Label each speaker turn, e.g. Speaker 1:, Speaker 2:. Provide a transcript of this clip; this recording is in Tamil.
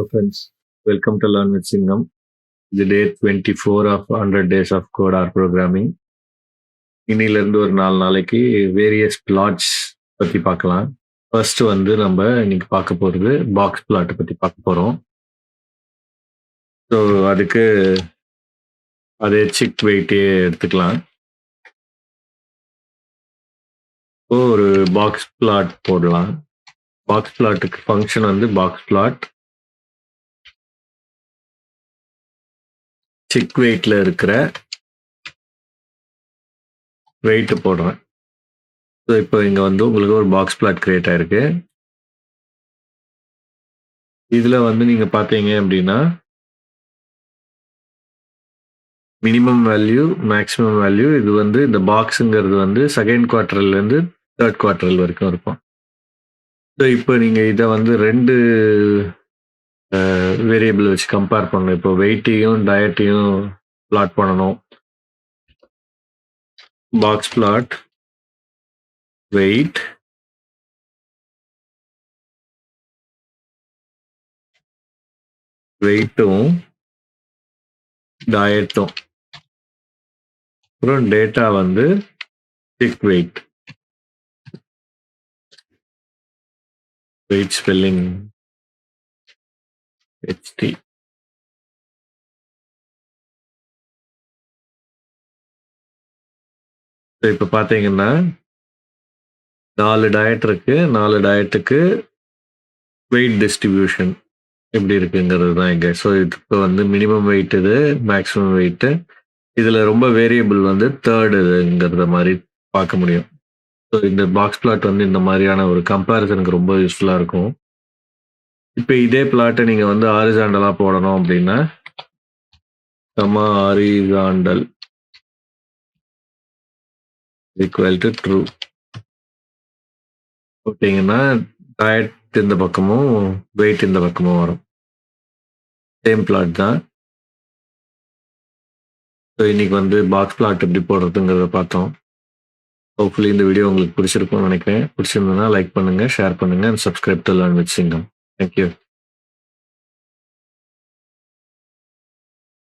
Speaker 1: Hello friends, welcome to Learn with Singam. The day 24 of 100 days of code or programming. இன்னிலிருந்து ஒரு 4 நாளைக்கு வேரியஸ் பிளாட்ஸ் பத்தி பார்க்கலாம். ஃபர்ஸ்ட் வந்து நம்ம இன்னைக்கு பார்க்க போறது பாக்ஸ் பிளாட் பத்தி பார்க்க போறோம். ஸோ அதுக்கு அதே சிக் வெயிட்டே எடுத்துக்கலாம். ஒரு பாக்ஸ் பிளாட் போடலாம். பாக்ஸ் பிளாட்டுக்கு ஃபங்க்ஷன் வந்து பாக்ஸ் பிளாட் சிக் வெயிட்ல இருக்கிற வெயிட் போடுறேன். ஸோ இப்போ இங்க வந்து உங்களுக்கு ஒரு பாக்ஸ் பிளாட் கிரியேட் ஆயிருக்கு. இதுல வந்து நீங்க பாத்தீங்க அப்படின்னா மினிமம் வேல்யூ, மேக்ஸிமம் வேல்யூ, இது வந்து இந்த பாக்ஸுங்கிறது வந்து செகண்ட் குவார்டர்ல இருந்து தேர்ட் குவார்டர் வரைக்கும் இருக்கும். ஸோ இப்போ நீங்க இதை வந்து ரெண்டு வேரியபிள் வச்சு கம்பேர் பண்ணணும். இப்போ வெயிட்டையும் டயட்டையும் பிளாட் பண்ணணும். பாக்ஸ் பிளாட் வெயிட் வெயிட்டும் டயட்டும், அப்புறம் டேட்டா வந்து சிக் வெயிட் ஸ்பெல்லிங் HT. இப்போ பார்த்தீங்கன்னா 4 டயட் இருக்கு. 4 டயட்டுக்கு வெயிட் டிஸ்ட்ரிபியூஷன் எப்படி இருக்குங்கிறது தான் இங்கே. ஸோ இப்போ வந்து மினிமம் வெயிட் இது, மேக்ஸிமம் வெயிட்டு. இதில் ரொம்ப வேரியபிள் வந்து தேர்ட் இதுங்கிறத மாதிரி பார்க்க முடியும். ஸோ இந்த பாக்ஸ் பிளாட் வந்து இந்த மாதிரியான ஒரு கம்பேரிசனுக்கு ரொம்ப யூஸ்ஃபுல்லாக இருக்கும். இப்போ இதே பிளாட்டை நீங்கள் வந்து ஹாரிசாண்டலாக போடணும் அப்படின்னா ஹாரிசாண்டல் equal to true போட்டீங்கன்னா டயட் இந்த பக்கமும் வெயிட் இந்த பக்கமும் வரும். சேம் பிளாட் தான். ஸோ இன்னைக்கு வந்து பாக்ஸ் பிளாட் எப்படி போடுறதுங்கிறத பார்த்தோம். ஹோப்ஃபுல்லி இந்த வீடியோ உங்களுக்கு பிடிச்சிருக்கும்னு நினைக்கிறேன். பிடிச்சிருந்ததுன்னா லைக் பண்ணுங்க, ஷேர் பண்ணுங்க, and subscribe to learn with சிங்கம். தேங்க்யூ.